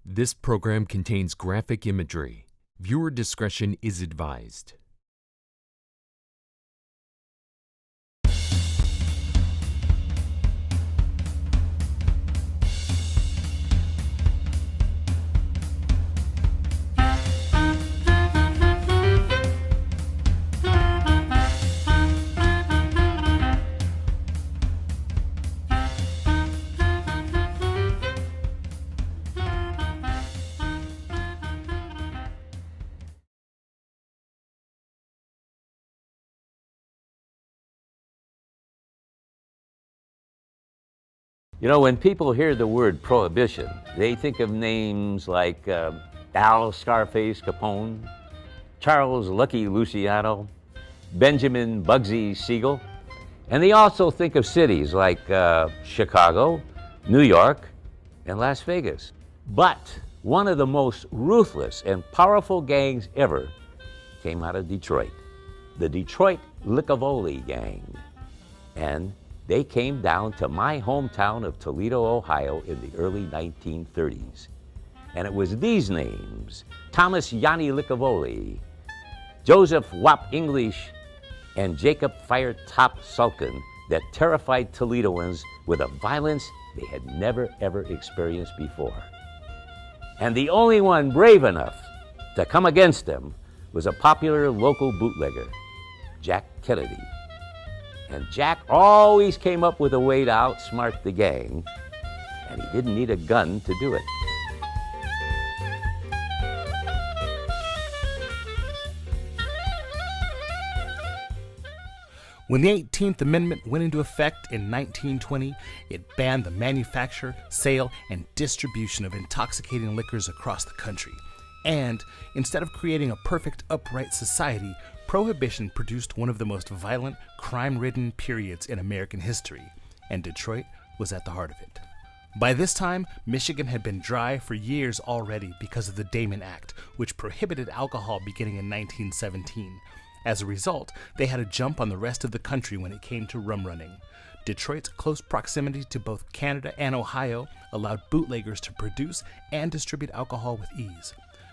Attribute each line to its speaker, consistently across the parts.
Speaker 1: This program contains graphic imagery. Viewer discretion is advised.
Speaker 2: You know, when people hear the word prohibition, they think of names like Al Scarface Capone, Charles Lucky Luciano, Benjamin Bugsy Siegel, and they also think of cities like Chicago, New York, and Las Vegas. But one of the most ruthless and powerful gangs ever came out of Detroit, the Detroit Lickavoli Gang. And they came down to my hometown of Toledo, Ohio in the early 1930s. And it was these names, Thomas Yanni Lickavoli, Joseph Wap English, and Jacob Fire Top Sulkin, that terrified Toledoans with a violence they had never ever experienced before. And the only one brave enough to come against them was a popular local bootlegger, Jack Kennedy. And Jack always came up with a way to outsmart the gang, and he didn't need a gun to do it.
Speaker 3: When the 18th Amendment went into effect in 1920, it banned the manufacture, sale, and distribution of intoxicating liquors across the country. And instead of creating a perfect, upright society, Prohibition produced one of the most violent, crime-ridden periods in American history, and Detroit was at the heart of it. By this time, Michigan had been dry for years already because of the Damon Act, which prohibited alcohol beginning in 1917. As a result, they had a jump on the rest of the country when it came to rum running. Detroit's close proximity to both Canada and Ohio allowed bootleggers to produce and distribute alcohol with ease.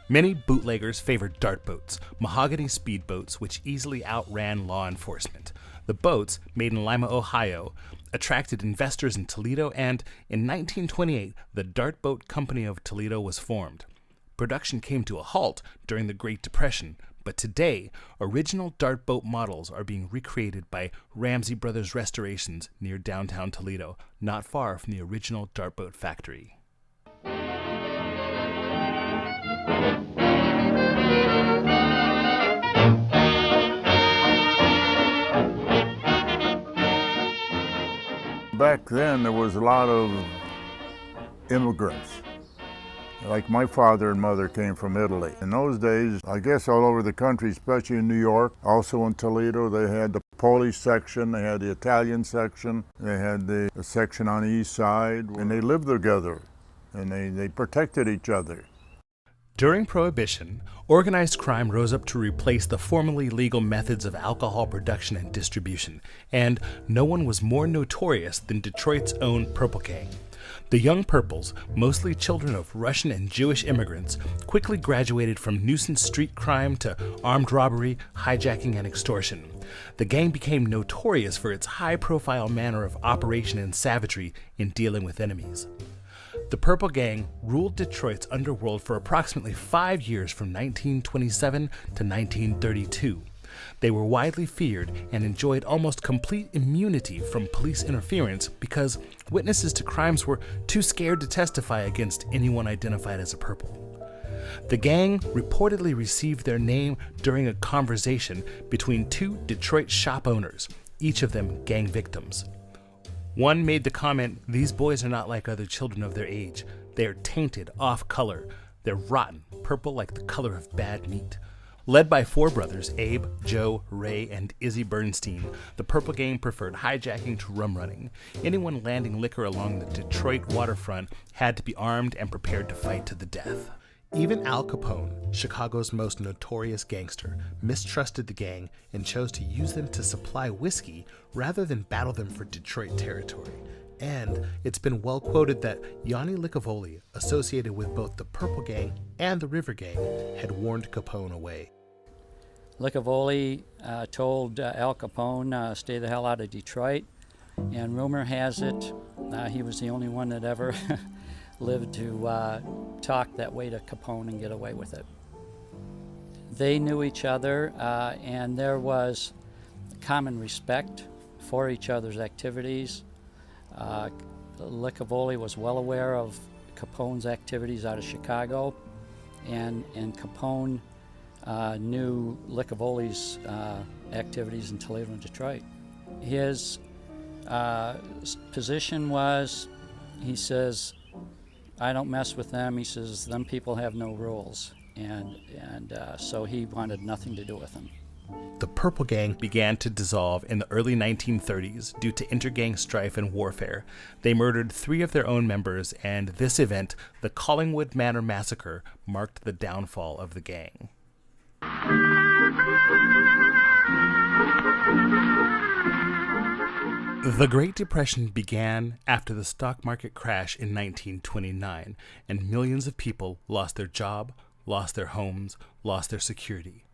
Speaker 3: Many bootleggers favored dart boats, mahogany speedboats, which easily outran law enforcement. The boats, made in Lima, Ohio, attracted investors in Toledo, and in 1928, the Dart Boat Company of Toledo was formed. Production came to a halt during the Great Depression, but today, original dart boat models are being recreated by Ramsey Brothers Restorations near downtown Toledo, not far from the original dart boat factory.
Speaker 4: Back then, there was a lot of immigrants. Like my father and mother came from Italy. In those days, I guess all over the country, especially in New York, also in Toledo, they had the Polish section, they had the Italian section, they had the section on the east side, and they lived together, and they protected each other.
Speaker 3: During Prohibition, organized crime rose up to replace the formerly legal methods of alcohol production and distribution, and no one was more notorious than Detroit's own Purple Gang. The Young Purples, mostly children of Russian and Jewish immigrants, quickly graduated from nuisance street crime to armed robbery, hijacking, and extortion. The gang became notorious for its high-profile manner of operation and savagery in dealing with enemies. The Purple Gang ruled Detroit's underworld for approximately 5 years from 1927 to 1932. They were widely feared and enjoyed almost complete immunity from police interference because witnesses to crimes were too scared to testify against anyone identified as a Purple. The gang reportedly received their name during a conversation between two Detroit shop owners, each of them gang victims. One made the comment, "These boys are not like other children of their age. They are tainted, off color. They're rotten, purple like the color of bad meat." Led by four brothers, Abe, Joe, Ray, and Izzy Bernstein, the Purple Gang preferred hijacking to rum running. Anyone landing liquor along the Detroit waterfront had to be armed and prepared to fight to the death. Even Al Capone, Chicago's most notorious gangster, mistrusted the gang and chose to use them to supply whiskey rather than battle them for Detroit territory. And it's been well quoted that Yanni Licavoli, associated with both the Purple Gang and the River Gang, had warned Capone away.
Speaker 5: Licavoli told Al Capone, stay the hell out of Detroit, and rumor has it he was the only one that ever lived to talk that way to Capone and get away with it. They knew each other, and there was common respect for each other's activities. Licavoli was well aware of Capone's activities out of Chicago, and Capone knew Licavoli's activities in Toledo and Detroit. His position was, he says, I don't mess with them. He says, them people have no rules. And so he wanted nothing to do with them.
Speaker 3: The Purple Gang began to dissolve in the early 1930s due to intergang strife and warfare. They murdered 3 of their own members, and this event, the Collingwood Manor Massacre, marked the downfall of the gang. The Great Depression began after the stock market crash in 1929, and millions of people lost their job, lost their homes, lost their security.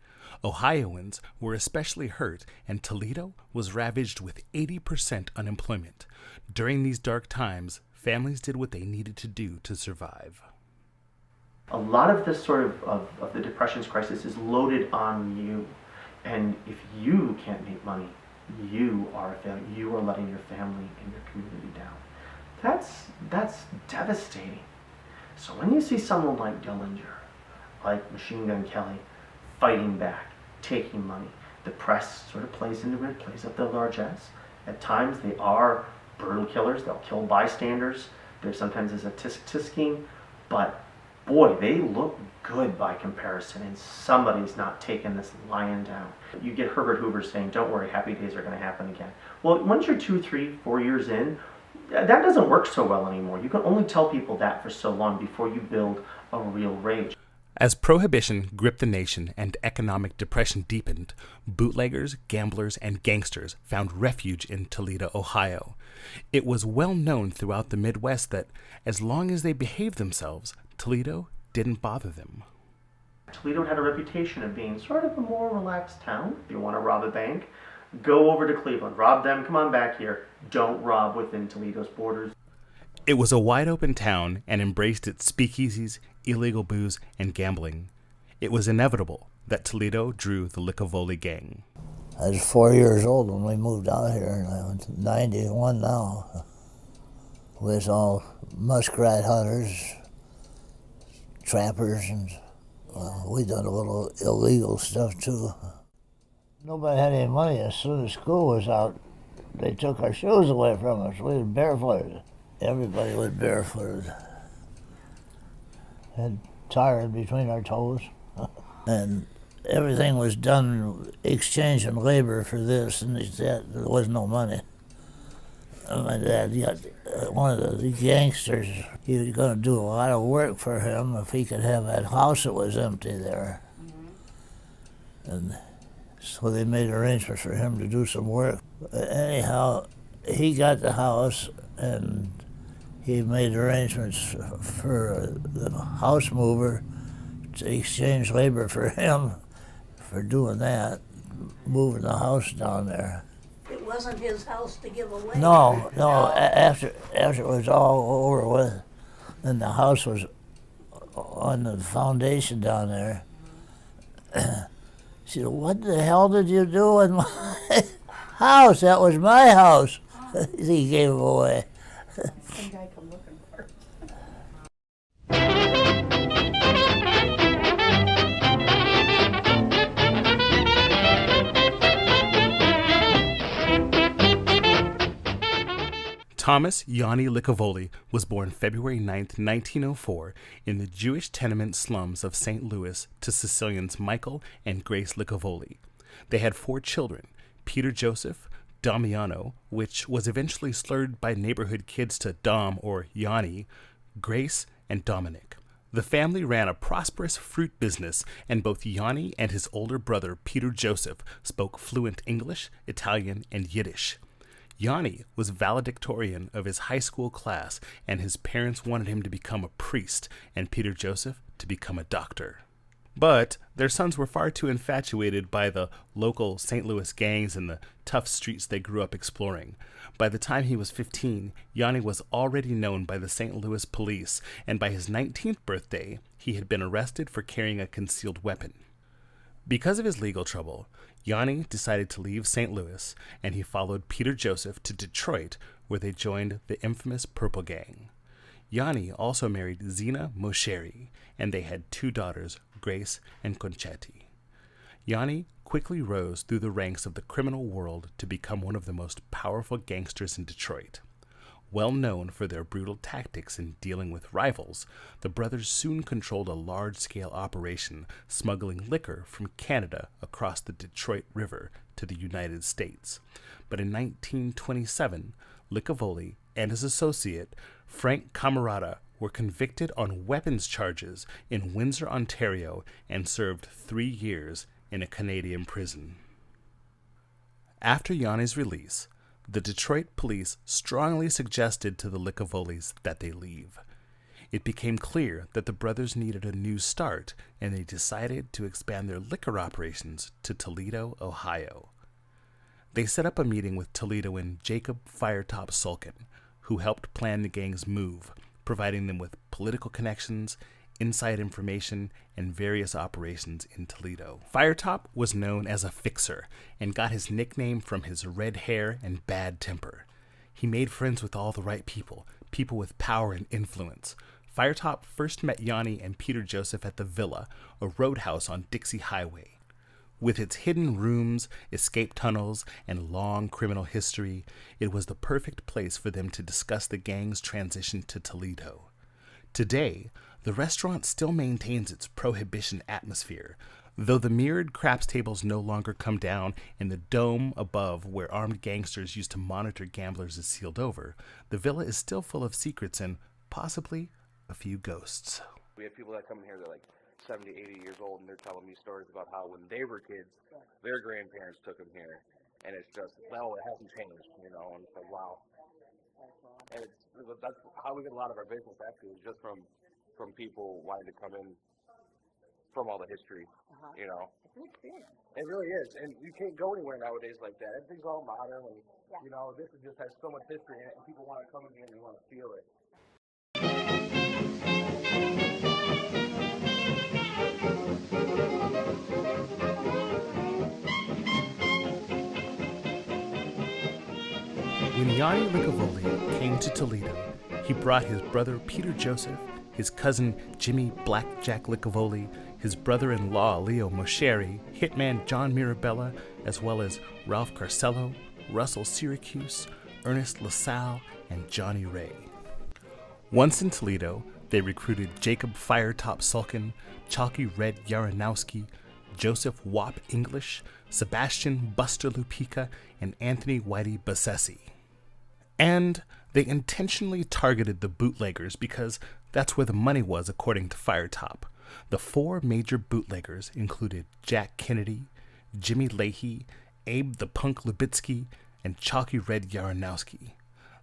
Speaker 3: Ohioans were especially hurt, and Toledo was ravaged with 80% unemployment. During these dark times, families did what they needed to do to survive.
Speaker 6: A lot of this sort of the Depression's crisis is loaded on you. And if you can't make money, you are a failure. You are letting your family and your community down. That's devastating. So when you see someone like Dillinger, like Machine Gun Kelly, fighting back, taking money, the press sort of plays into it, plays up their largesse. At times they are brutal killers. They'll kill bystanders. There sometimes is a tisk-tisking, but boy, they look good by comparison, and somebody's not taking this lion down. You get Herbert Hoover saying, don't worry, happy days are going to happen again. Well, once you're 2, 3, 4 years in, that doesn't work so well anymore. You can only tell people that for so long before you build a real rage.
Speaker 3: As Prohibition gripped the nation and economic depression deepened, bootleggers, gamblers, and gangsters found refuge in Toledo, Ohio. It was well known throughout the Midwest that as long as they behaved themselves, Toledo didn't bother them.
Speaker 6: Toledo had a reputation of being sort of a more relaxed town. If you want to rob a bank, go over to Cleveland, rob them, come on back here. Don't rob within Toledo's borders.
Speaker 3: It was a wide-open town and embraced its speakeasies, illegal booze, and gambling. It was inevitable that Toledo drew the Licavoli gang.
Speaker 7: I was 4 years old when we moved out here, and I'm 91 now. We was all muskrat hunters, trappers, and we done a little illegal stuff too. Nobody had any money. As soon as school was out, they took our shoes away from us. We were barefooted. Everybody was barefooted. Had tires between our toes. And everything was done exchanging labor for this and that. There was no money. My dad got one of the gangsters. He was going to do a lot of work for him if he could have that house that was empty there. And so they made arrangements for him to do some work. Anyhow, he got the house, and he made arrangements for the house mover to exchange labor for him for doing that, moving the house down there.
Speaker 8: It wasn't his house to give away.
Speaker 7: No. After it was all over with, and the house was on the foundation down there. She said, "What the hell did you do with my house? That was my house." He gave it away.
Speaker 8: Some guy come looking for it.
Speaker 3: Thomas Yanni Licavoli was born February 9, 1904, in the Jewish tenement slums of St. Louis to Sicilians Michael and Grace Licavoli. They had 4 children, Peter Joseph, Damiano, which was eventually slurred by neighborhood kids to Dom or Yanni, Grace, and Dominic. The family ran a prosperous fruit business, and both Yanni and his older brother Peter Joseph spoke fluent English, Italian, and Yiddish. Yanni was valedictorian of his high school class, and his parents wanted him to become a priest and Peter Joseph to become a doctor. But their sons were far too infatuated by the local St. Louis gangs and the tough streets they grew up exploring. By the time he was 15, Yanni was already known by the St. Louis police, and by his 19th birthday, he had been arrested for carrying a concealed weapon. Because of his legal trouble, Yanni decided to leave St. Louis, and he followed Peter Joseph to Detroit, where they joined the infamous Purple Gang. Yanni also married Zina Mosheri, and they had 2 daughters, Grace and Conchetti. Yanni quickly rose through the ranks of the criminal world to become one of the most powerful gangsters in Detroit. Well known for their brutal tactics in dealing with rivals, the brothers soon controlled a large-scale operation smuggling liquor from Canada across the Detroit River to the United States. But in 1927, Licavoli and his associate, Frank Camarada, were convicted on weapons charges in Windsor, Ontario, and served 3 years in a Canadian prison. After Yanni's release, the Detroit police strongly suggested to the Licavolis that they leave. It became clear that the brothers needed a new start, and they decided to expand their liquor operations to Toledo, Ohio. They set up a meeting with Toledoan Jacob Firetop Sulkin, who helped plan the gang's move, providing them with political connections, inside information, and various operations in Toledo. Firetop was known as a fixer and got his nickname from his red hair and bad temper. He made friends with all the right people, people with power and influence. Firetop first met Yanni and Peter Joseph at the Villa, a roadhouse on Dixie Highway. With its hidden rooms, escape tunnels, and long criminal history, it was the perfect place for them to discuss the gang's transition to Toledo. Today, the restaurant still maintains its prohibition atmosphere, though the mirrored craps tables no longer come down and the dome above where armed gangsters used to monitor gamblers is sealed over. The Villa is still full of secrets and possibly a few ghosts.
Speaker 9: We have people that come in here, they're like 70, 80 years old, and they're telling me stories about how when they were kids, their grandparents took them here. And it's just, well, it hasn't changed, you know, and it's like, wow. And that's how we get a lot of our business, actually, is just from people wanting to come in from all the history, you know.
Speaker 8: It's an experience.
Speaker 9: It really is, and you can't go anywhere nowadays like that. Everything's all modern, and, you know, this just has so much history in it, and people want to come in here and they want to feel it.
Speaker 3: When Yanni Licavoli came to Toledo, he brought his brother Peter Joseph, his cousin Jimmy Blackjack Licavoli, his brother-in-law Leo Mosheri, hitman John Mirabella, as well as Ralph Carcello, Russell Syracuse, Ernest LaSalle, and Johnny Ray. Once in Toledo, they recruited Jacob Firetop Sulkin, Chalky Red Yaranowski, Joseph Wop English, Sebastian Buster Lupica, and Anthony Whitey Bassesi. And they intentionally targeted the bootleggers because that's where the money was, according to Firetop. The 4 major bootleggers included Jack Kennedy, Jimmy Leahy, Abe the Punk Lubitsky, and Chalky Red Yaranowski.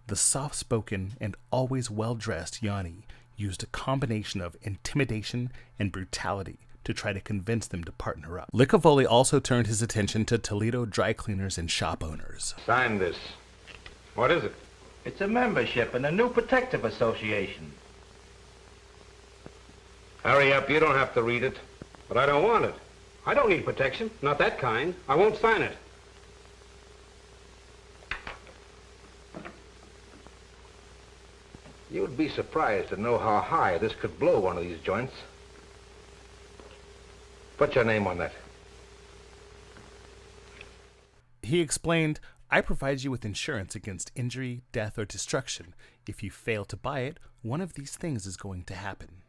Speaker 3: The soft-spoken and always well-dressed Yanni used a combination of intimidation and brutality to try to convince them to partner up. Licavoli also turned his attention to Toledo dry cleaners and shop owners.
Speaker 10: Sign this. What is it?
Speaker 11: It's a membership in a new protective association.
Speaker 10: Hurry up, you don't have to read it. But I don't want it. I don't need protection, not that kind. I won't sign it. You would be surprised to know how high this could blow one of these joints. Put your name on that.
Speaker 3: He explained, I provide you with insurance against injury, death, or destruction. If you fail to buy it, one of these things is going to happen.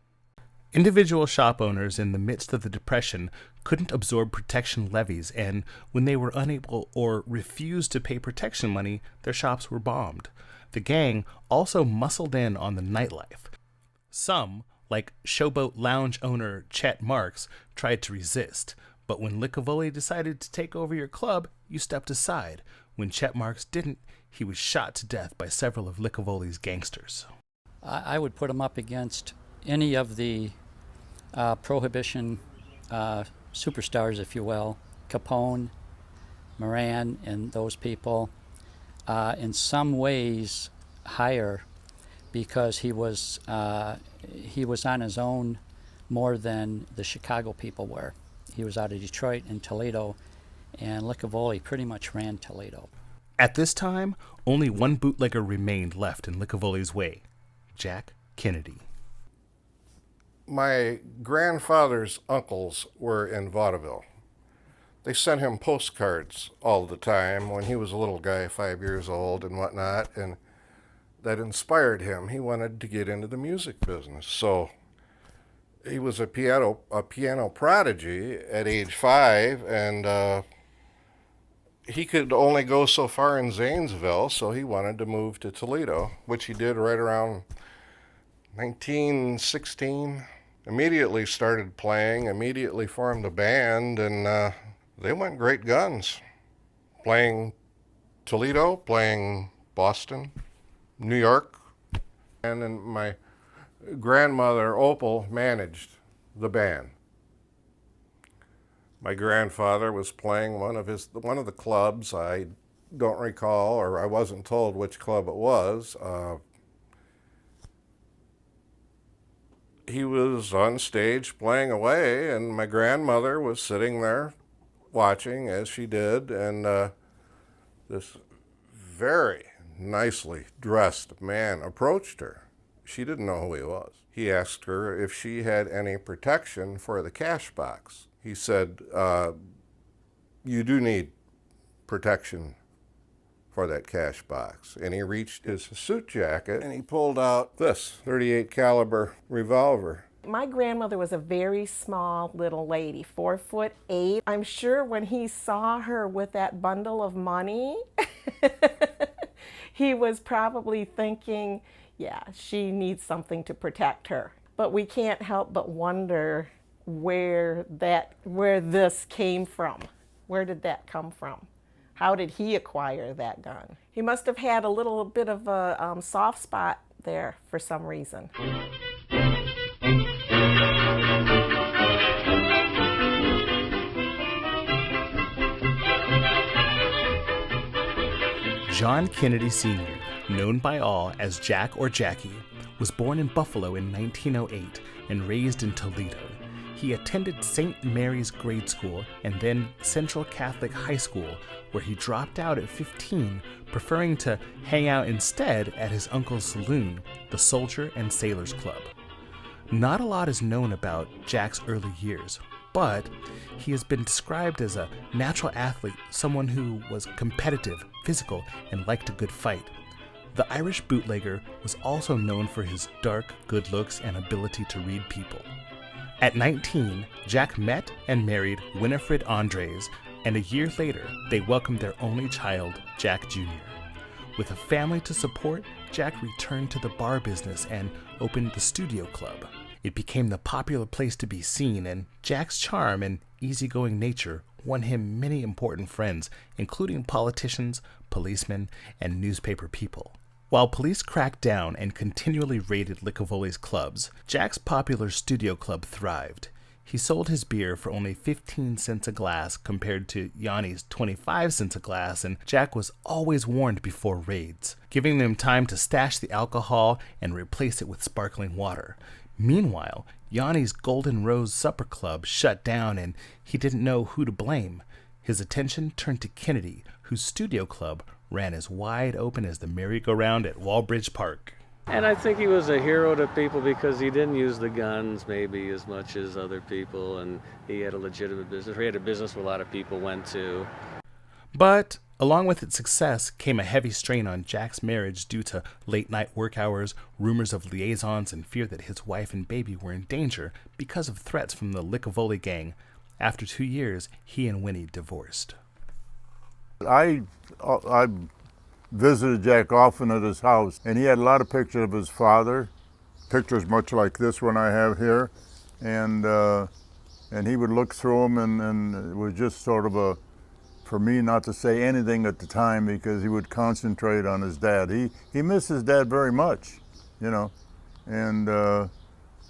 Speaker 3: Individual shop owners in the midst of the Depression couldn't absorb protection levies, and when they were unable or refused to pay protection money, their shops were bombed. The gang also muscled in on the nightlife. Some, like Showboat Lounge owner Chet Marks, tried to resist, but when Licavoli decided to take over your club, you stepped aside. When Chet Marks didn't, he was shot to death by several of Licavoli's gangsters.
Speaker 5: I would put him up against any of the Prohibition superstars, if you will, Capone, Moran, and those people. In some ways higher, because he was on his own more than the Chicago people were. He was out of Detroit and Toledo, and Licavoli pretty much ran Toledo.
Speaker 3: At this time, only one bootlegger remained left in Licavoli's way, Jack Kennedy.
Speaker 12: My grandfather's uncles were in vaudeville. They sent him postcards all the time when he was a little guy, 5 years old and whatnot, and that inspired him. He wanted to get into the music business. So he was a piano prodigy at age 5, and he could only go so far in Zanesville, so he wanted to move to Toledo, which he did right around 1916. Immediately started playing, immediately formed a band, and they went great guns. Playing Toledo, playing Boston, New York, and then my grandmother, Opal, managed the band. My grandfather was playing one of the clubs. I don't recall, or I wasn't told which club it was. He was on stage playing away, and my grandmother was sitting there watching as she did, and this very nicely dressed man approached her. She didn't know who he was. He asked her if she had any protection for the cash box. He said, you do need protection for that cash box. And he reached his suit jacket and he pulled out this 38 caliber revolver.
Speaker 13: My grandmother was a very small little lady, 4'8". I'm sure when he saw her with that bundle of money, he was probably thinking, yeah, she needs something to protect her. But we can't help but wonder where this came from. Where did that come from? How did he acquire that gun? He must have had a little bit of a soft spot there for some reason.
Speaker 3: John Kennedy Sr., known by all as Jack or Jackie, was born in Buffalo in 1908 and raised in Toledo. He attended St. Mary's Grade School and then Central Catholic High School, where he dropped out at 15, preferring to hang out instead at his uncle's saloon, the Soldier and Sailors Club. Not a lot is known about Jack's early years, but he has been described as a natural athlete, someone who was competitive, physical, and liked a good fight. The Irish bootlegger was also known for his dark, good looks and ability to read people. At 19, Jack met and married Winifred Andres, and a year later, they welcomed their only child, Jack Jr. With a family to support, Jack returned to the bar business and opened the Studio Club. It became the popular place to be seen, and Jack's charm and easygoing nature won him many important friends, including politicians, policemen, and newspaper people. While police cracked down and continually raided Licavoli's clubs, Jack's popular Studio Club thrived. He sold his beer for only 15 cents a glass compared to Yanni's 25 cents a glass, and Jack was always warned before raids, giving them time to stash the alcohol and replace it with sparkling water. Meanwhile, Yanni's Golden Rose Supper Club shut down and he didn't know who to blame. His attention turned to Kennedy, whose Studio Club ran as wide open as the merry-go-round at Walbridge Park.
Speaker 14: And I think he was a hero to people because he didn't use the guns maybe as much as other people, and he had a legitimate business. He had a business where a lot of people went to.
Speaker 3: But along with its success came a heavy strain on Jack's marriage due to late-night work hours, rumors of liaisons, and fear that his wife and baby were in danger because of threats from the Licavoli gang. After 2 years, he and Winnie divorced.
Speaker 4: I visited Jack often at his house, and he had a lot of pictures of his father, pictures much like this one I have here, and he would look through them, and it was just sort of a for me not to say anything at the time because he would concentrate on his dad. He missed his dad very much, you know, and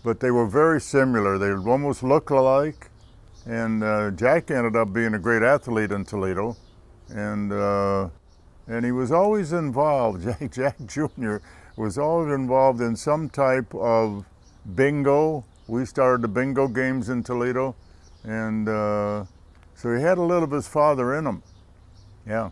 Speaker 4: but they were very similar. They almost looked alike, and Jack ended up being a great athlete in Toledo, and he was always involved. Jack Jr. was always involved in some type of bingo. We started the bingo games in Toledo, and so he had a little of his father in him. Yeah.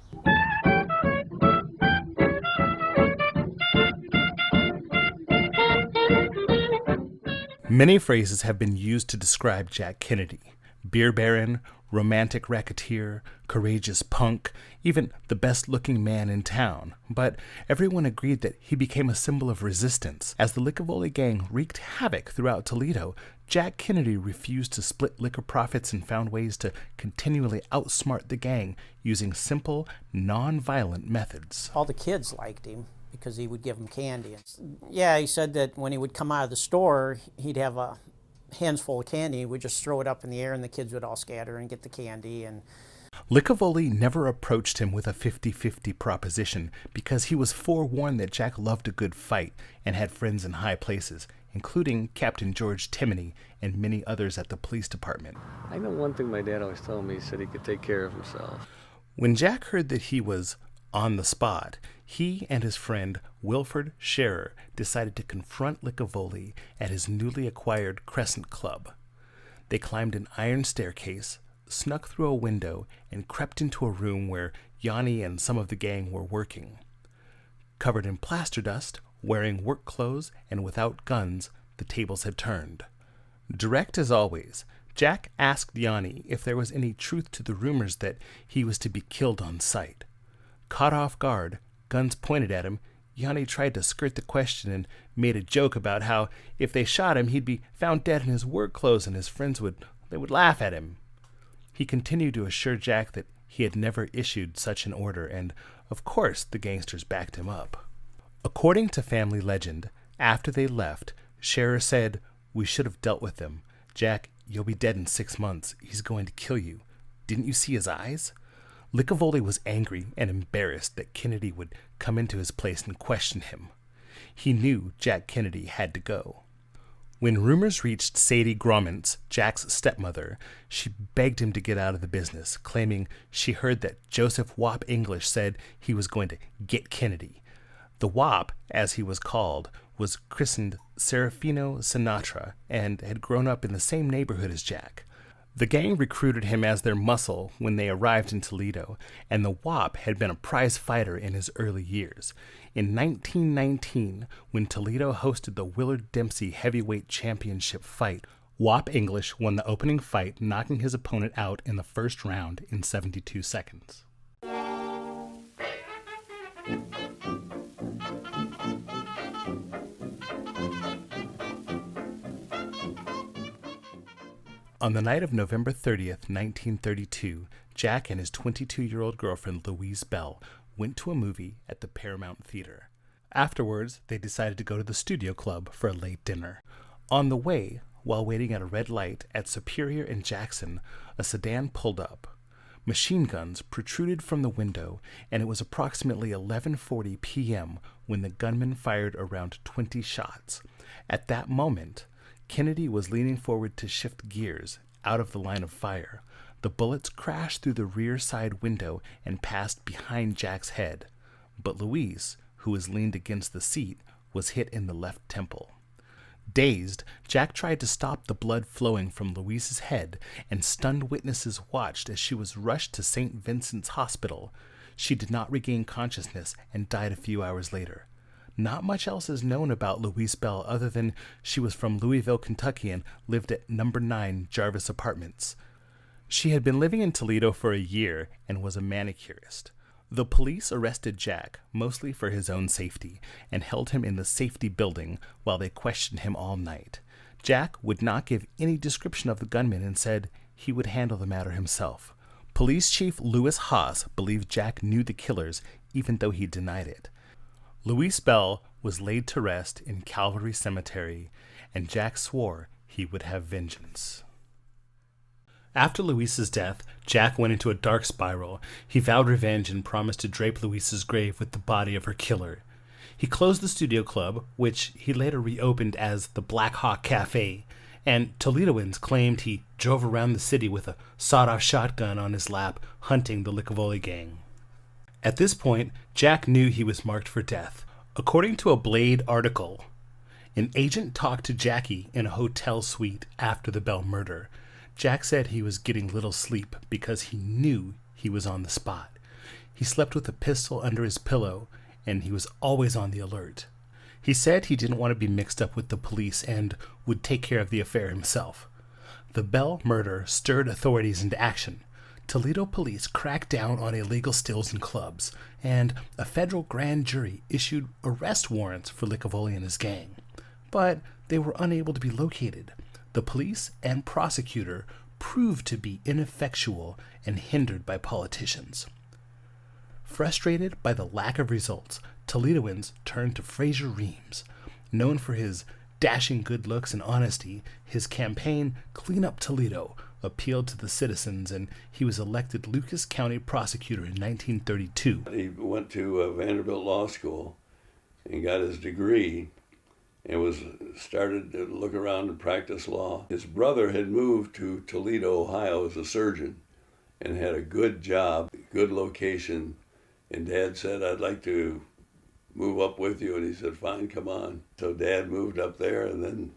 Speaker 3: Many phrases have been used to describe Jack Kennedy: beer baron, romantic racketeer, courageous punk, even the best-looking man in town. But everyone agreed that he became a symbol of resistance. As the Licavoli gang wreaked havoc throughout Toledo, Jack Kennedy refused to split liquor profits and found ways to continually outsmart the gang using simple, non-violent methods.
Speaker 15: All the kids liked him because he would give them candy. Yeah, he said that when he would come out of the store, he'd have a hands full of candy. He would just throw it up in the air and the kids would all scatter and get the candy. And
Speaker 3: Licavoli never approached him with a 50-50 proposition because he was forewarned that Jack loved a good fight and had friends in high places, including Captain George Timoney and many others at the police department.
Speaker 14: I know one thing my dad always told me. He said he could take care of himself.
Speaker 3: When Jack heard that he was on the spot, he and his friend Wilford Scherer decided to confront Licavoli at his newly acquired Crescent Club. They climbed an iron staircase, snuck through a window, and crept into a room where Yanni and some of the gang were working. Covered in plaster dust, wearing work clothes, and without guns, the tables had turned. Direct as always, Jack asked Yanni if there was any truth to the rumors that he was to be killed on sight. Caught off guard, guns pointed at him, Yanni tried to skirt the question and made a joke about how if they shot him, he'd be found dead in his work clothes and his friends would laugh at him. He continued to assure Jack that he had never issued such an order, and of course the gangsters backed him up. According to family legend, after they left, Scherer said, "We should have dealt with him. Jack, you'll be dead in 6 months. He's going to kill you. Didn't you see his eyes?" Licavoli was angry and embarrassed that Kennedy would come into his place and question him. He knew Jack Kennedy had to go. When rumors reached Sadie Grommentz, Jack's stepmother, she begged him to get out of the business, claiming she heard that Joseph Wop English said he was going to get Kennedy. The Wop, as he was called, was christened Serafino Sinatra and had grown up in the same neighborhood as Jack. The gang recruited him as their muscle when they arrived in Toledo, and the Wop had been a prize fighter in his early years. In 1919, when Toledo hosted the Willard Dempsey Heavyweight Championship fight, Wop English won the opening fight, knocking his opponent out in the first round in 72 seconds. On the night of November 30th, 1932, Jack and his 22-year-old girlfriend Louise Bell went to a movie at the Paramount Theater. Afterwards, they decided to go to the Studio Club for a late dinner. On the way, while waiting at a red light at Superior and Jackson, a sedan pulled up. Machine guns protruded from the window, and it was approximately 11:40 p.m. when the gunman fired around 20 shots. At that moment, Kennedy was leaning forward to shift gears out of the line of fire. The bullets crashed through the rear side window and passed behind Jack's head, but Louise, who was leaned against the seat, was hit in the left temple. Dazed, Jack tried to stop the blood flowing from Louise's head, and stunned witnesses watched as she was rushed to St. Vincent's Hospital. She did not regain consciousness and died a few hours later. Not much else is known about Louise Bell other than she was from Louisville, Kentucky and lived at number 9 Jarvis Apartments. She had been living in Toledo for a year and was a manicurist. The police arrested Jack, mostly for his own safety, and held him in the safety building while they questioned him all night. Jack would not give any description of the gunman and said he would handle the matter himself. Police Chief Lewis Haas believed Jack knew the killers, even though he denied it. Louise Bell was laid to rest in Calvary Cemetery, and Jack swore he would have vengeance. After Luis's death, Jack went into a dark spiral. He vowed revenge and promised to drape Luis's grave with the body of her killer. He closed the studio club, which he later reopened as the Black Hawk Cafe, and Toledoans claimed he drove around the city with a sawed-off shotgun on his lap, hunting the Licavoli gang. At this point, Jack knew he was marked for death. According to a Blade article, an agent talked to Jackie in a hotel suite after the Bell murder. Jack said he was getting little sleep because he knew he was on the spot. He slept with a pistol under his pillow, and he was always on the alert. He said he didn't want to be mixed up with the police and would take care of the affair himself. The Bell murder stirred authorities into action. Toledo police cracked down on illegal stills in clubs, and a federal grand jury issued arrest warrants for Licavoli and his gang. But they were unable to be located. The police and prosecutor proved to be ineffectual and hindered by politicians. Frustrated by the lack of results, Toledoans turned to Fraser Reams. Known for his dashing good looks and honesty, his campaign, Clean Up Toledo, appealed to the citizens, and he was elected Lucas County prosecutor in 1932.
Speaker 16: He went to Vanderbilt Law School and got his degree and started to look around and practice law. His brother had moved to Toledo, Ohio as a surgeon and had a good job, good location, and Dad said, "I'd like to move up with you," and he said, "Fine, come on." So Dad moved up there and then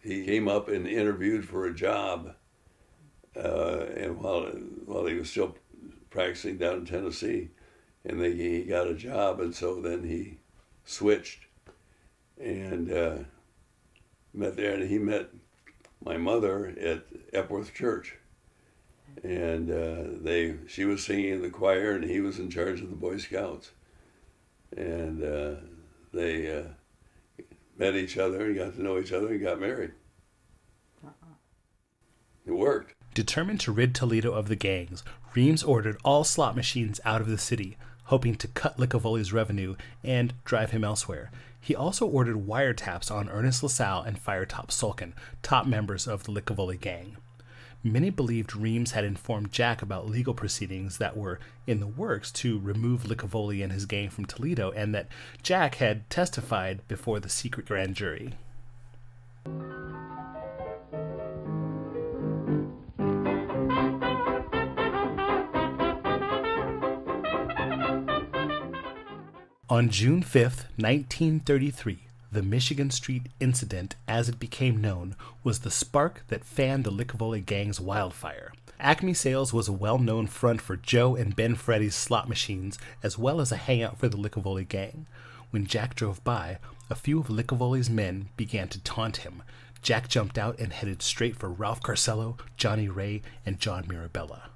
Speaker 16: he came up and interviewed for a job, and while he was still practicing down in Tennessee, and he got a job, and so then he switched and met there, and he met my mother at Epworth Church, and she was singing in the choir, and he was in charge of the Boy Scouts, and they met each other and got to know each other and got married. It worked.
Speaker 3: Determined to rid Toledo of the gangs, Reams ordered all slot machines out of the city, hoping to cut Licavoli's revenue and drive him elsewhere. He also ordered wiretaps on Ernest LaSalle and Firetop Sulkin, top members of the Licavoli gang. Many believed Reams had informed Jack about legal proceedings that were in the works to remove Licavoli and his gang from Toledo, and that Jack had testified before the secret grand jury. On June 5th, 1933, the Michigan Street Incident, as it became known, was the spark that fanned the Licavoli gang's wildfire. Acme Sales was a well-known front for Joe and Ben Freddy's slot machines, as well as a hangout for the Licavoli gang. When Jack drove by, a few of Licavoli's men began to taunt him. Jack jumped out and headed straight for Ralph Carcello, Johnny Ray, and John Mirabella.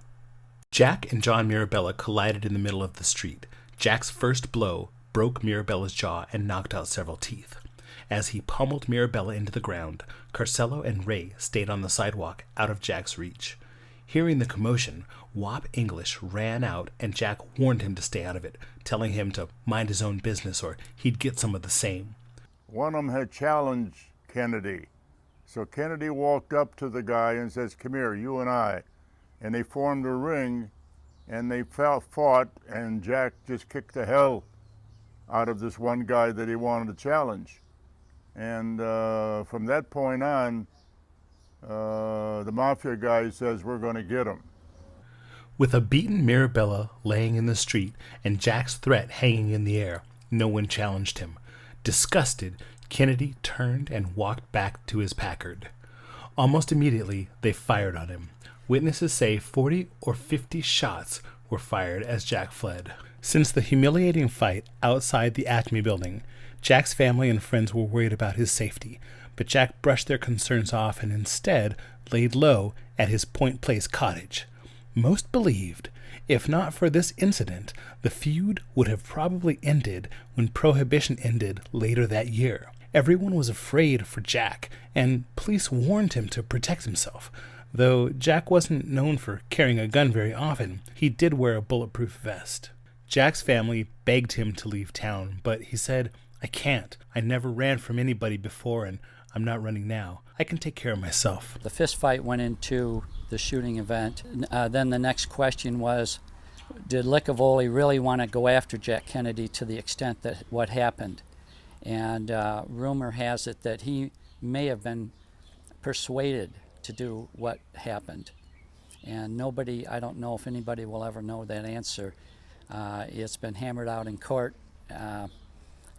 Speaker 3: Jack and John Mirabella collided in the middle of the street. Jack's first blow broke Mirabella's jaw and knocked out several teeth. As he pummeled Mirabella into the ground, Carcello and Ray stayed on the sidewalk out of Jack's reach. Hearing the commotion, Wop English ran out and Jack warned him to stay out of it, telling him to mind his own business or he'd get some of the same.
Speaker 4: One of them had challenged Kennedy. So Kennedy walked up to the guy and says, "Come here, you and I." And they formed a ring and they fought, and Jack just kicked the hell out of this one guy that he wanted to challenge. And from that point on, the mafia guy says, "We're going to get him."
Speaker 3: With a beaten Mirabella laying in the street and Jack's threat hanging in the air, no one challenged him. Disgusted, Kennedy turned and walked back to his Packard. Almost immediately, they fired on him. Witnesses say 40 or 50 shots were fired as Jack fled. Since the humiliating fight outside the Acme building, Jack's family and friends were worried about his safety, but Jack brushed their concerns off and instead laid low at his Point Place cottage. Most believed, if not for this incident, the feud would have probably ended when Prohibition ended later that year. Everyone was afraid for Jack, and police warned him to protect himself. Though Jack wasn't known for carrying a gun very often, he did wear a bulletproof vest. Jack's family begged him to leave town, but he said, "I can't. I never ran from anybody before, and I'm not running now. I can take care of myself.
Speaker 5: The fist fight went into the shooting event. Then the next question was, did Licavoli really want to go after Jack Kennedy to the extent that what happened? And rumor has it that he may have been persuaded to do what happened. And nobody, I don't know if anybody will ever know that answer. It's been hammered out in court,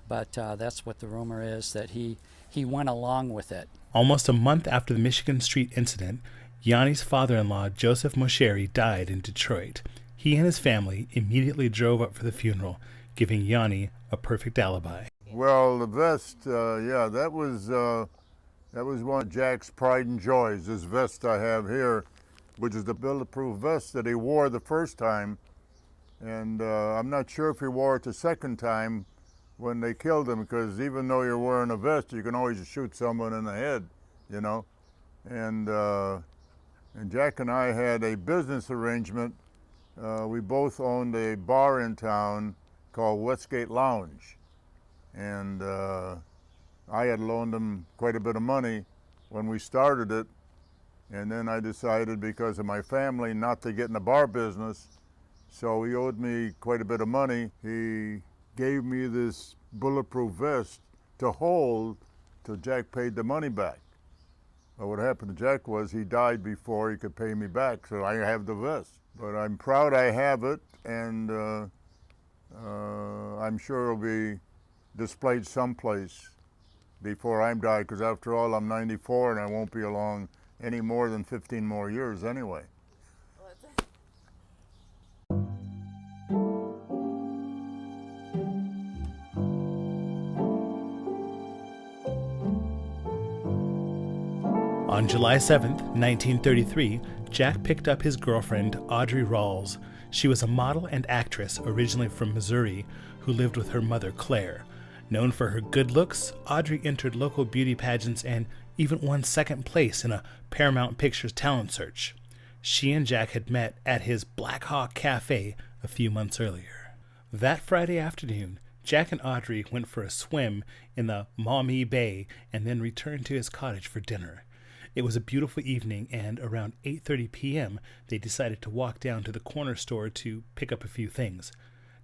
Speaker 5: but that's what the rumor is, that he went along with it.
Speaker 3: Almost a month after the Michigan Street incident, Yanni's father-in-law, Joseph Mosheri, died in Detroit. He and his family immediately drove up for the funeral, giving Yanni a perfect alibi.
Speaker 4: Well, the vest, yeah, that was one of Jack's pride and joys, this vest I have here, which is the bulletproof vest that he wore the first time. And I'm not sure if he wore it the second time when they killed him, because even though you're wearing a vest, you can always shoot someone in the head, you know. And Jack and I had a business arrangement. We both owned a bar in town called Westgate Lounge. And I had loaned him quite a bit of money when we started it. And then I decided, because of my family, not to get in the bar business. So he owed me quite a bit of money. He gave me this bulletproof vest to hold till Jack paid the money back. But what happened to Jack was he died before he could pay me back, so I have the vest. But I'm proud I have it, and I'm sure it'll be displayed someplace before I'm died, because after all, I'm 94 and I won't be along any more than 15 more years anyway.
Speaker 3: On July 7th, 1933, Jack picked up his girlfriend, Audrey Rawls. She was a model and actress originally from Missouri who lived with her mother, Claire. Known for her good looks, Audrey entered local beauty pageants and even won second place in a Paramount Pictures talent search. She and Jack had met at his Black Hawk Cafe a few months earlier. That Friday afternoon, Jack and Audrey went for a swim in the Maumee Bay and then returned to his cottage for dinner. It was a beautiful evening, and around 8:30 p.m., they decided to walk down to the corner store to pick up a few things.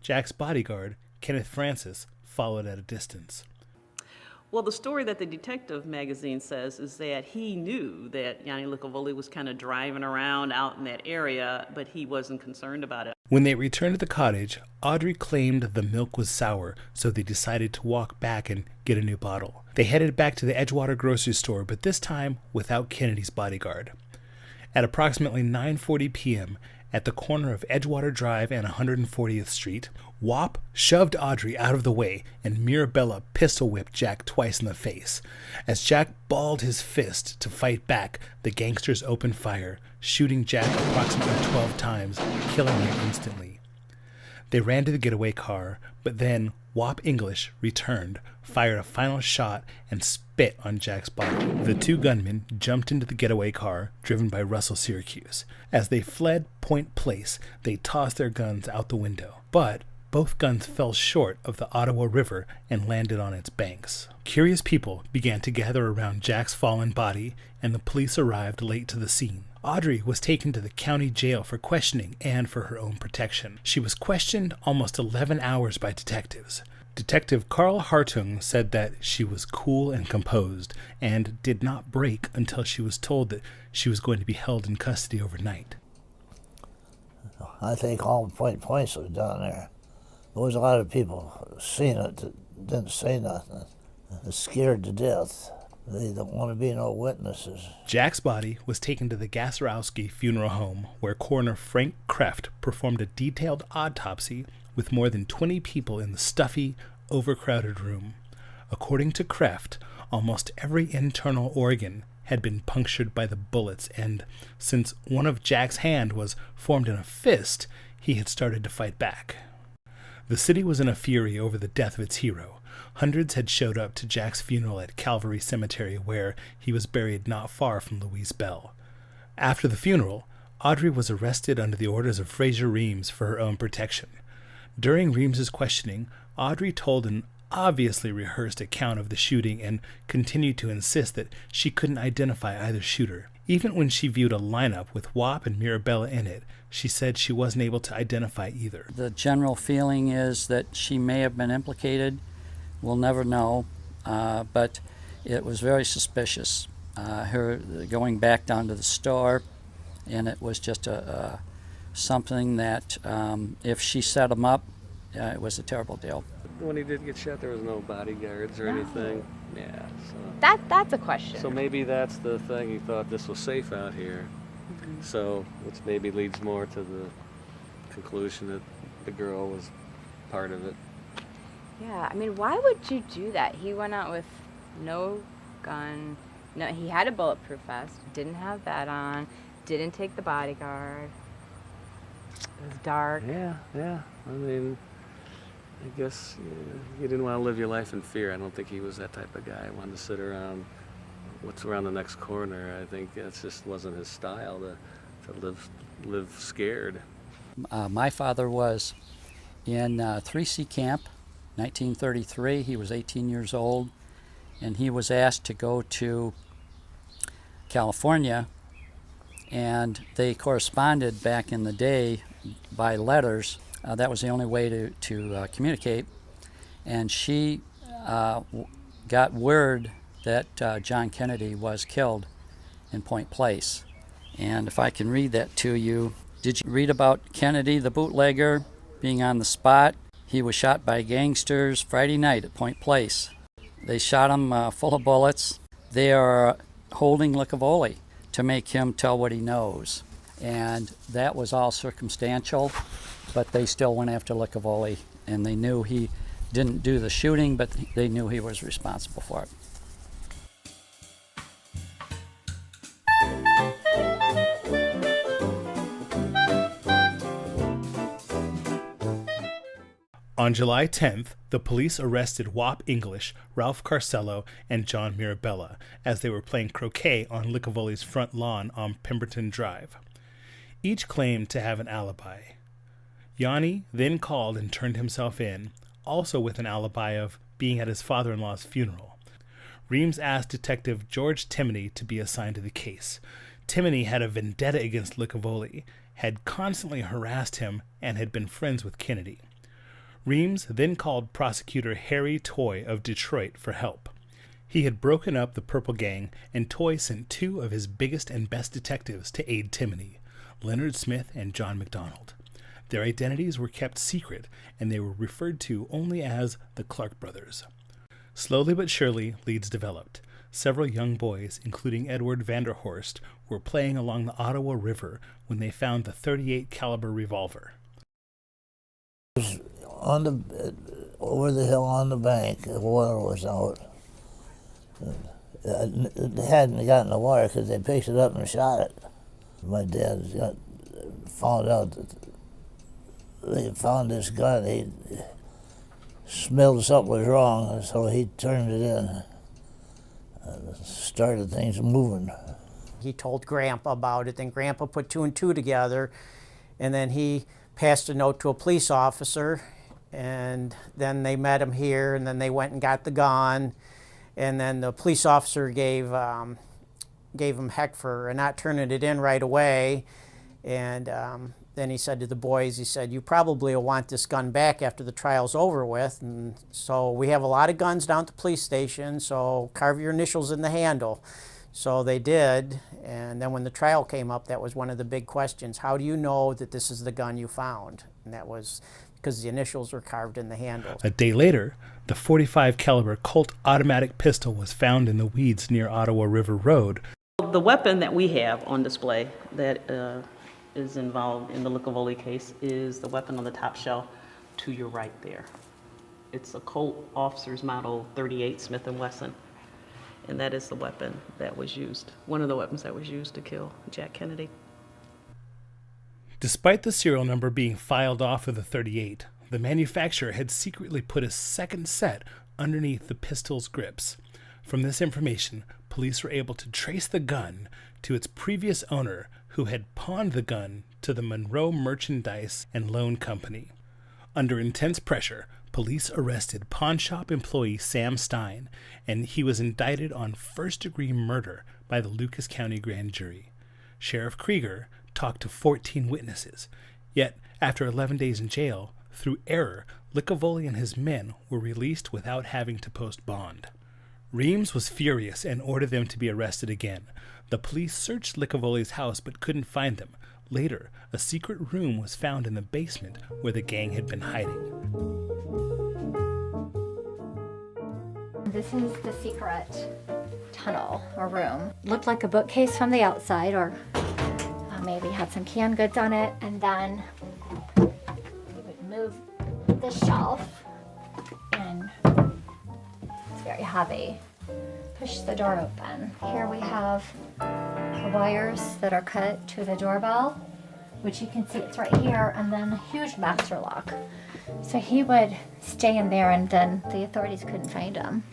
Speaker 3: Jack's bodyguard, Kenneth Francis, followed at a distance.
Speaker 17: Well, the story that the Detective magazine says is that he knew that Yanni Licavoli was kind of driving around out in that area, but he wasn't concerned about it.
Speaker 3: When they returned to the cottage, Audrey claimed the milk was sour, so they decided to walk back and get a new bottle. They headed back to the Edgewater grocery store, but this time without Kennedy's bodyguard. At approximately 9:40 p.m., at the corner of Edgewater Drive and 140th Street, Wop shoved Audrey out of the way and Mirabella pistol-whipped Jack twice in the face. As Jack balled his fist to fight back, the gangsters opened fire, shooting Jack approximately 12 times, killing him instantly. They ran to the getaway car, but then Wop English returned, fired a final shot, and spit on Jack's body. The two gunmen jumped into the getaway car, driven by Russell Syracuse. As they fled Point Place, they tossed their guns out the window. But both guns fell short of the Ottawa River and landed on its banks. Curious people began to gather around Jack's fallen body, and the police arrived late to the scene. Audrey was taken to the county jail for questioning and for her own protection. She was questioned almost 11 hours by detectives. Detective Carl Hartung said that she was cool and composed and did not break until she was told that she was going to be held in custody overnight.
Speaker 7: I think all Point Place was down there. There was a lot of people seen it that didn't say nothing. They're scared to death. They don't want to be no witnesses.
Speaker 3: Jack's body was taken to the Gaserowski Funeral Home, where coroner Frank Kreft performed a detailed autopsy with more than 20 people in the stuffy, overcrowded room. According to Kreft, almost every internal organ had been punctured by the bullets, and since one of Jack's hand was formed in a fist, he had started to fight back. The city was in a fury over the death of its hero. Hundreds had showed up to Jack's funeral at Calvary Cemetery, where he was buried not far from Louise Bell. After the funeral, Audrey was arrested under the orders of Fraser Reams for her own protection. During Reams's questioning, Audrey told an obviously rehearsed account of the shooting and continued to insist that she couldn't identify either shooter. Even when she viewed a lineup with Wap and Mirabella in it, she said she wasn't able to identify either.
Speaker 5: The general feeling is that she may have been implicated. We'll never know, but it was very suspicious. Her going back down to the store, and it was just something that if she set him up, it was a terrible deal.
Speaker 14: When he did get shot, there was no bodyguards or anything. Yeah. So.
Speaker 18: That's a question.
Speaker 14: So maybe that's the thing. He thought this was safe out here. So, which maybe leads more to the conclusion that the girl was part of it.
Speaker 18: Yeah, I mean, why would you do that? He went out with no gun. No, he had a bulletproof vest. Didn't have that on. Didn't take the bodyguard. It was dark.
Speaker 14: Yeah. I mean, I guess you didn't want to live your life in fear. I don't think he was that type of guy. He wanted to sit around what's around the next corner. I think that just wasn't his style to live scared.
Speaker 5: My father was in 3C camp, 1933. He was 18 years old, and he was asked to go to California, and they corresponded back in the day by letters. That was the only way to communicate, and she got word that John Kennedy was killed in Point Place. And if I can read that to you, did you read about Kennedy, the bootlegger, being on the spot? He was shot by gangsters Friday night at Point Place. They shot him full of bullets. They are holding Licavoli to make him tell what he knows. And that was all circumstantial, but they still went after Licavoli, and they knew he didn't do the shooting, but they knew he was responsible for it.
Speaker 3: On July 10th, the police arrested Wap English, Ralph Carcello, and John Mirabella as they were playing croquet on Licavoli's front lawn on Pemberton Drive. Each claimed to have an alibi. Yanni then called and turned himself in, also with an alibi of being at his father-in-law's funeral. Reams asked Detective George Timoney to be assigned to the case. Timoney had a vendetta against Licavoli, had constantly harassed him, and had been friends with Kennedy. Reams then called prosecutor Harry Toy of Detroit for help. He had broken up the Purple Gang, and Toy sent two of his biggest and best detectives to aid Timoney, Leonard Smith and John McDonald. Their identities were kept secret, and they were referred to only as the Clark brothers. Slowly but surely, leads developed. Several young boys, including Edward Vanderhorst, were playing along the Ottawa River when they found the .38 caliber revolver.
Speaker 7: Over the hill on the bank, the water was out. They hadn't gotten the water because they picked it up and shot it. My dad found out that they found this gun. He smelled something was wrong, and so he turned it in and started things moving.
Speaker 15: He told Grandpa about it, then Grandpa put two and two together, and then he passed a note to a police officer, and then they met him here, and then they went and got the gun, and then the police officer gave him heck for not turning it in right away, and then he said to the boys, he said, "You probably will want this gun back after the trial's over with, and so we have a lot of guns down at the police station, so carve your initials in the handle." So they did, and then when the trial came up, that was one of the big questions. How do you know that this is the gun you found? And that was because the initials were carved in the handle.
Speaker 3: A day later, the .45 caliber Colt automatic pistol was found in the weeds near Ottawa River Road.
Speaker 17: The weapon that we have on display that is involved in the Licavoli case is the weapon on the top shelf to your right there. It's a Colt Officer's Model .38 Smith & Wesson. And that is the weapon that was used, one of the weapons that was used to kill Jack Kennedy.
Speaker 3: Despite the serial number being filed off of the .38, the manufacturer had secretly put a second set underneath the pistol's grips. From this information, police were able to trace the gun to its previous owner, who had pawned the gun to the Monroe Merchandise and Loan Company. Under intense pressure, police arrested pawn shop employee Sam Stein, and he was indicted on first-degree murder by the Lucas County grand jury. Sheriff Krieger talked to 14 witnesses, yet after 11 days in jail, through error, Licavoli and his men were released without having to post bond. Reams was furious and ordered them to be arrested again. The police searched Licavoli's house but couldn't find them. Later, a secret room was found in the basement where the gang had been hiding.
Speaker 19: This is the secret tunnel or room. Looked like a bookcase from the outside, or maybe had some canned goods on it, and then we would move the shelf, and it's very heavy. Push the door open. Here we have the wires that are cut to the doorbell, which you can see it's right here, and then a huge master lock. So he would stay in there, and then the authorities couldn't find him.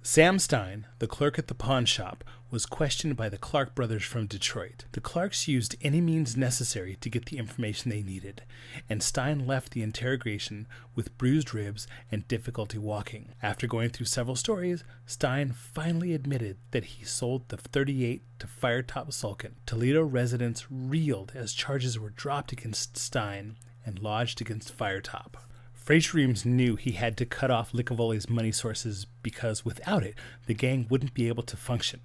Speaker 3: Sam Stein, the clerk at the pawn shop, was questioned by the Clark brothers from Detroit. The Clarks used any means necessary to get the information they needed, and Stein left the interrogation with bruised ribs and difficulty walking. After going through several stories, Stein finally admitted that he sold the .38 to Firetop Sulkin. Toledo residents reeled as charges were dropped against Stein and lodged against Firetop. Frazier Reams knew he had to cut off Licavoli's money sources because without it, the gang wouldn't be able to function.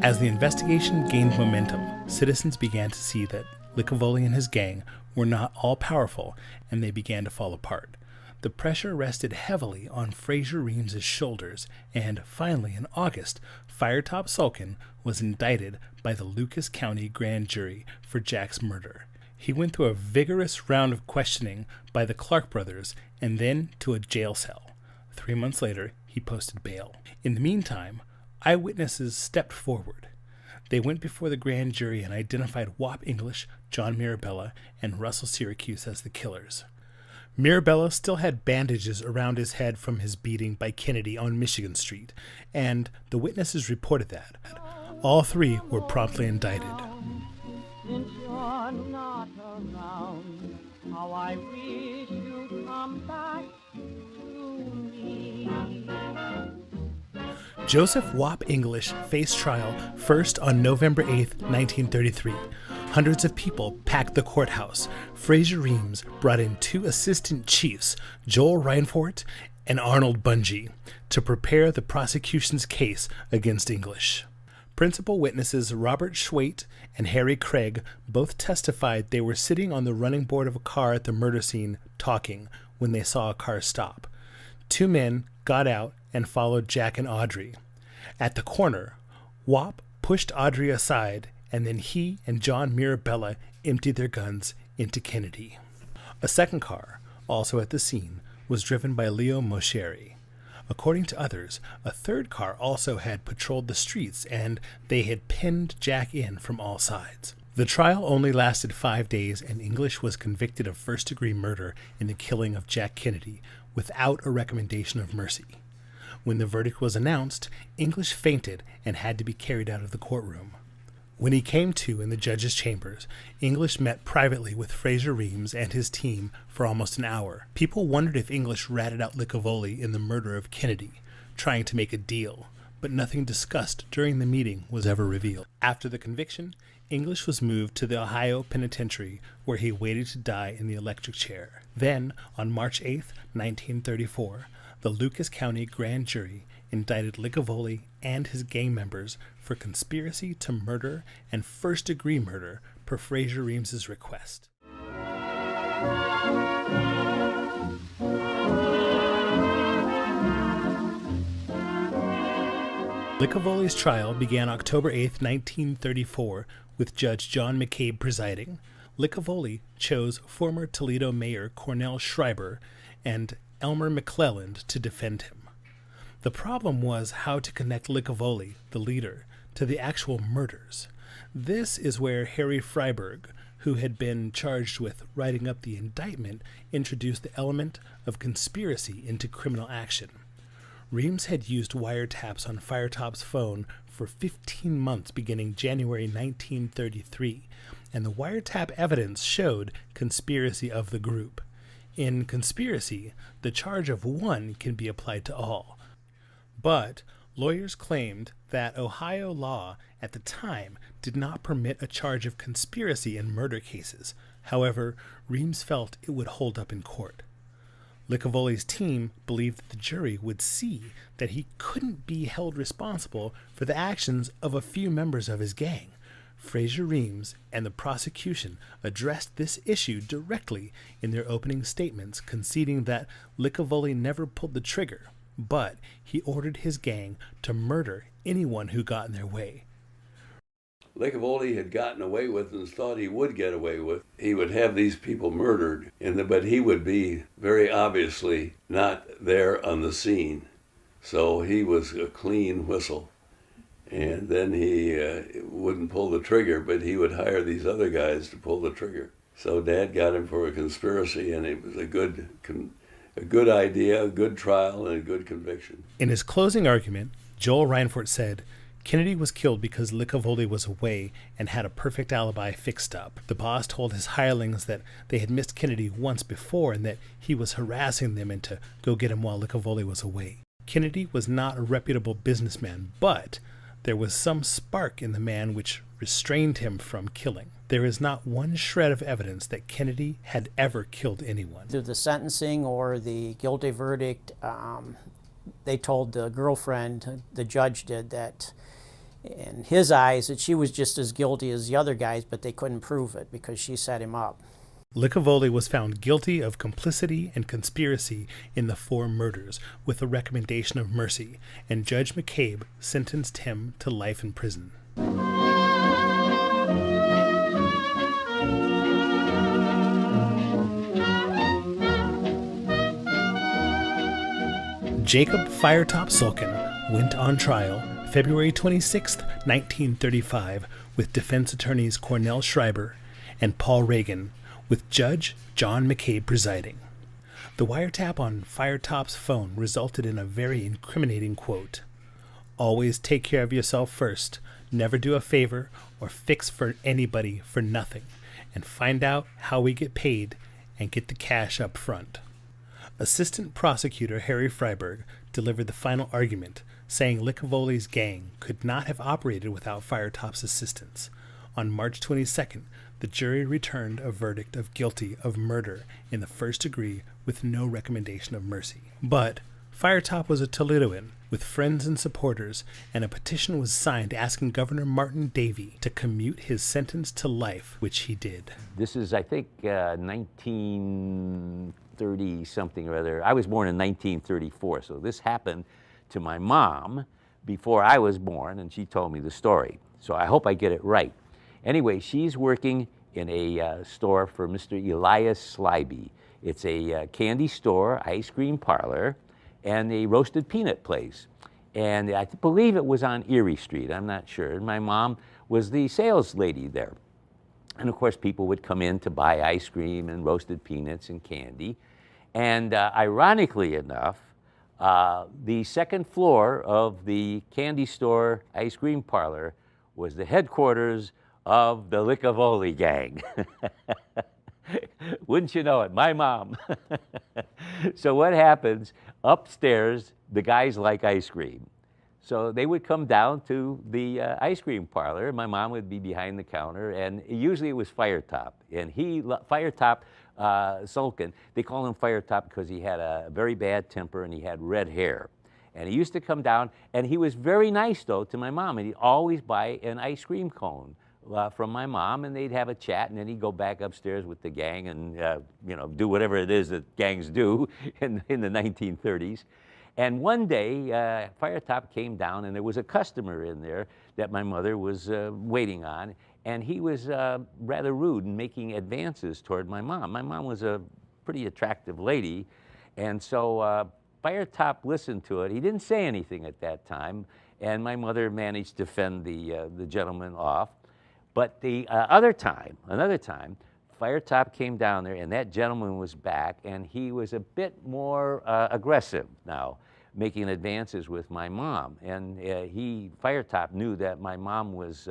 Speaker 3: As the investigation gained momentum, citizens began to see that Licavoli and his gang were not all powerful, and they began to fall apart. The pressure rested heavily on Frazier Reams' shoulders, and finally in August, Firetop Sulkin was indicted by the Lucas County grand jury for Jack's murder. He went through a vigorous round of questioning by the Clark brothers and then to a jail cell. 3 months later, he posted bail. In the meantime, eyewitnesses stepped forward. They went before the grand jury and identified Whop English, John Mirabella, and Russell Syracuse as the killers. Mirabella still had bandages around his head from his beating by Kennedy on Michigan Street, and the witnesses reported that. All three were promptly indicted.
Speaker 20: Since you're not around, how I wish you'd come back to me.
Speaker 3: Joseph Whop English faced trial first on November 8, 1933. Hundreds of people packed the courthouse. Frazier Reams brought in 2 assistant chiefs, Joel Reinfort and Arnold Bungie, to prepare the prosecution's case against English. Principal witnesses Robert Schwait and Harry Craig both testified they were sitting on the running board of a car at the murder scene talking when they saw a car stop. 2 men got out and followed Jack and Audrey. At the corner, Whop pushed Audrey aside, and then he and John Mirabella emptied their guns into Kennedy. A second car, also at the scene, was driven by Leo Moscheri. According to others, a third car also had patrolled the streets, and they had pinned Jack in from all sides. The trial only lasted 5 days, and English was convicted of first-degree murder in the killing of Jack Kennedy without a recommendation of mercy. When the verdict was announced, English fainted and had to be carried out of the courtroom. When he came to in the judge's chambers, English met privately with Frazier Reams and his team for almost an hour. People wondered if English ratted out Licavoli in the murder of Kennedy, trying to make a deal, but nothing discussed during the meeting was ever revealed. After the conviction, English was moved to the Ohio Penitentiary, where he waited to die in the electric chair. Then, on March 8, 1934, the Lucas County grand jury indicted Licavoli and his gang members for conspiracy to murder and first-degree murder per Frazier Reams' request. Licavoli's trial began October 8, 1934, with Judge John McCabe presiding. Licavoli chose former Toledo Mayor Cornell Schreiber and Elmer McClelland to defend him. The problem was how to connect Licavoli, the leader, to the actual murders. This is where Harry Freiberg, who had been charged with writing up the indictment, introduced the element of conspiracy into criminal action. Reams had used wiretaps on Firetop's phone for 15 months beginning January 1933, and the wiretap evidence showed conspiracy of the group. In conspiracy, the charge of one can be applied to all. But lawyers claimed that Ohio law at the time did not permit a charge of conspiracy in murder cases. However, Reams felt it would hold up in court. Licavoli's team believed that the jury would see that he couldn't be held responsible for the actions of a few members of his gang. Frazier Reams and the prosecution addressed this issue directly in their opening statements, conceding that Licavoli never pulled the trigger, but he ordered his gang to murder anyone who got in their way.
Speaker 16: Licavoli had gotten away with and thought he would get away with. He would have these people murdered, but he would be very obviously not there on the scene. So he was a clean whistle. And then he wouldn't pull the trigger, but he would hire these other guys to pull the trigger. So Dad got him for a conspiracy, and it was a good idea, a good trial, and a good conviction.
Speaker 3: In his closing argument, Joel Reinfort said, Kennedy was killed because Licavoli was away and had a perfect alibi fixed up. The boss told his hirelings that they had missed Kennedy once before and that he was harassing them and to go get him while Licavoli was away. Kennedy was not a reputable businessman, but there was some spark in the man which restrained him from killing. There is not one shred of evidence that Kennedy had ever killed anyone.
Speaker 15: Through the sentencing or the guilty verdict, they told the girlfriend, the judge did, that in his eyes that she was just as guilty as the other guys, but they couldn't prove it because she set him up.
Speaker 3: Licavoli was found guilty of complicity and conspiracy in the 4 murders with a recommendation of mercy, and Judge McCabe sentenced him to life in prison. Jacob Firetop Sulkin went on trial February 26, 1935, with defense attorneys Cornell Schreiber and Paul Reagan, with Judge John McCabe presiding. The wiretap on Firetop's phone resulted in a very incriminating quote. "Always take care of yourself first, never do a favor or fix for anybody for nothing, and find out how we get paid and get the cash up front." Assistant Prosecutor Harry Freiberg delivered the final argument, saying Licavoli's gang could not have operated without Firetop's assistance. On March 22nd, the jury returned a verdict of guilty of murder in the first degree with no recommendation of mercy. But Firetop was a Toledoan with friends and supporters, and a petition was signed asking Governor Martin Davey to commute his sentence to life, which he did.
Speaker 2: This is, I think, 1930-something or other. I was born in 1934, so this happened to my mom before I was born, and she told me the story. So I hope I get it right. Anyway, she's working in a store for Mr. Elias Slyby. It's a candy store, ice cream parlor, and a roasted peanut place. And I believe it was on Erie Street, I'm not sure. And my mom was the sales lady there. And of course, people would come in to buy ice cream and roasted peanuts and candy. And ironically enough, the second floor of the candy store ice cream parlor was the headquarters of the Licavoli gang. Wouldn't you know it, my mom. So what happens, upstairs, the guys like ice cream. So they would come down to the ice cream parlor. My mom would be behind the counter, and usually it was Firetop. And Firetop Sulkin, they call him Firetop because he had a very bad temper and he had red hair. And he used to come down, and he was very nice, though, to my mom. And he'd always buy an ice cream cone from my mom, and they'd have a chat, and then he'd go back upstairs with the gang and do whatever it is that gangs do in the 1930s. And one day, Firetop came down, and there was a customer in there that my mother was waiting on, and he was rather rude in making advances toward my mom. My mom was a pretty attractive lady, and so Firetop listened to it. He didn't say anything at that time, and my mother managed to fend the gentleman off. But the another time, Firetop came down there, and that gentleman was back, and he was a bit more aggressive now, making advances with my mom. And Firetop knew that my mom was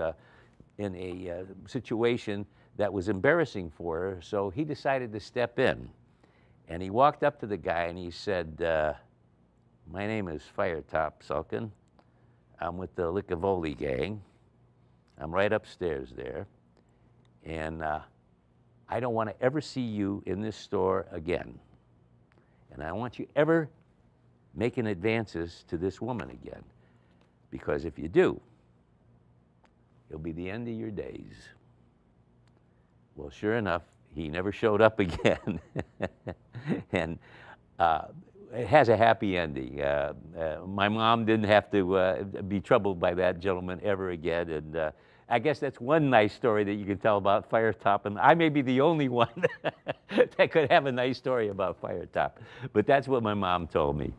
Speaker 2: in a situation that was embarrassing for her, so he decided to step in. And he walked up to the guy and he said, "My name is Firetop Sulkin. I'm with the Licavoli gang. I'm right upstairs there. And I don't want to ever see you in this store again. And I don't want you ever making advances to this woman again. Because if you do, it'll be the end of your days." Well, sure enough, he never showed up again. And it has a happy ending. My mom didn't have to be troubled by that gentleman ever again. And I guess that's one nice story that you can tell about Firetop. And I may be the only one that could have a nice story about Firetop. But that's what my mom told me.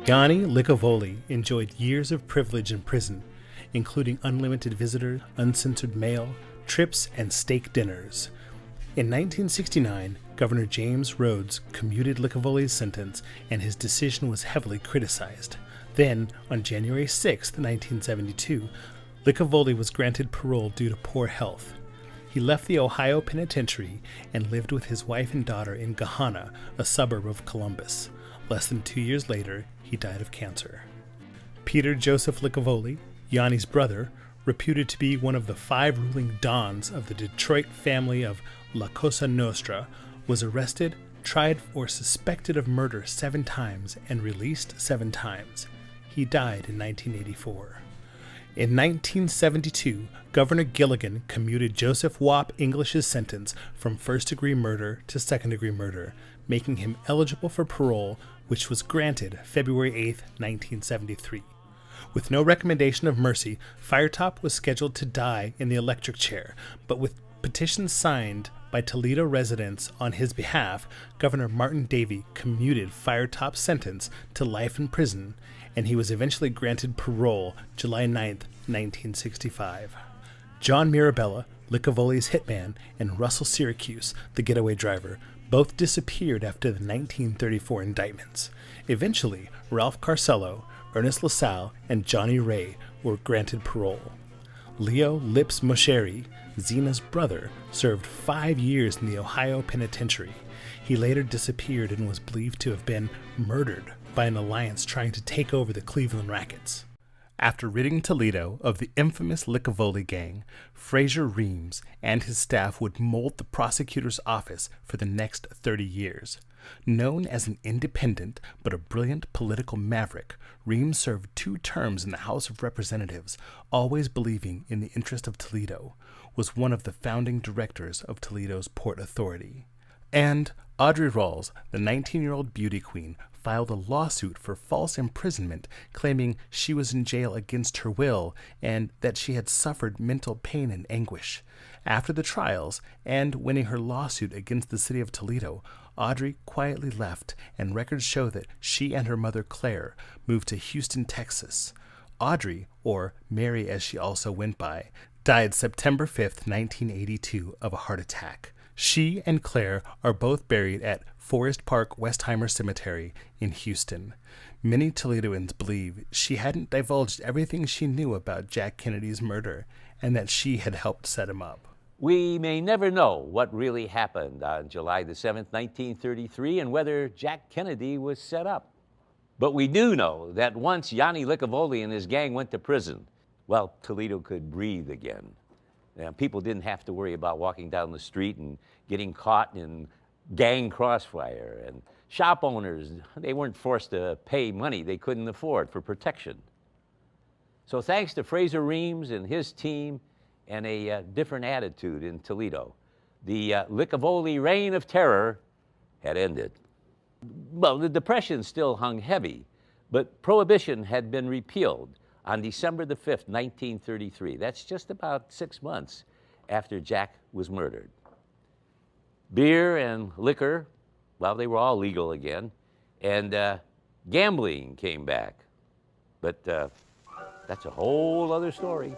Speaker 3: Yanni Licavoli enjoyed years of privilege in prison, including unlimited visitors, uncensored mail, trips, and steak dinners. In 1969, Governor James Rhodes commuted Licavoli's sentence, and his decision was heavily criticized. Then, on January 6, 1972, Licavoli was granted parole due to poor health. He left the Ohio Penitentiary and lived with his wife and daughter in Gahanna, a suburb of Columbus. Less than 2 years later, he died of cancer. Peter Joseph Licavoli, Yanni's brother, reputed to be one of the 5 ruling dons of the Detroit family of La Cosa Nostra, was arrested, tried, or suspected of murder 7 times and released 7 times. He died in 1984. In 1972, Governor Gilligan commuted Joseph Wap English's sentence from first-degree murder to second-degree murder, making him eligible for parole, which was granted February 8, 1973. With no recommendation of mercy, Firetop was scheduled to die in the electric chair, but with petitions signed by Toledo residents on his behalf, Governor Martin Davey commuted Firetop's sentence to life in prison, and he was eventually granted parole July 9, 1965. John Mirabella, Licavoli's hitman, and Russell Syracuse, the getaway driver, both disappeared after the 1934 indictments. Eventually, Ralph Carcello, Ernest LaSalle, and Johnny Ray were granted parole. Leo Lips Mosheri, Zena's brother, served 5 years in the Ohio Penitentiary. He later disappeared and was believed to have been murdered by an alliance trying to take over the Cleveland Rackets. After ridding Toledo of the infamous Licavoli gang, Fraser Reams and his staff would mold the prosecutor's office for the next 30 years. Known as an independent but a brilliant political maverick, Reams served 2 terms in the House of Representatives, always believing in the interest of Toledo, was one of the founding directors of Toledo's Port Authority. And Audrey Rawls, the 19-year-old beauty queen, filed a lawsuit for false imprisonment, claiming she was in jail against her will and that she had suffered mental pain and anguish. After the trials, and winning her lawsuit against the city of Toledo, Audrey quietly left, and records show that she and her mother Claire moved to Houston, Texas. Audrey, or Mary as she also went by, died September 5, 1982, of a heart attack. She and Claire are both buried at Forest Park Westheimer Cemetery in Houston. Many Toledoans believe she hadn't divulged everything she knew about Jack Kennedy's murder, and that she had helped set him up.
Speaker 2: We may never know what really happened on July the 7th, 1933, and whether Jack Kennedy was set up. But we do know that once Yanni Licavoli and his gang went to prison, well, Toledo could breathe again. People didn't have to worry about walking down the street and getting caught in gang crossfire. And shop owners, they weren't forced to pay money they couldn't afford for protection. So thanks to Fraser Reams and his team, and a different attitude in Toledo. The Licavoli reign of terror had ended. Well, the Depression still hung heavy, but Prohibition had been repealed on December the 5th, 1933. That's just about 6 months after Jack was murdered. Beer and liquor, well, they were all legal again, and gambling came back. But that's a whole other story.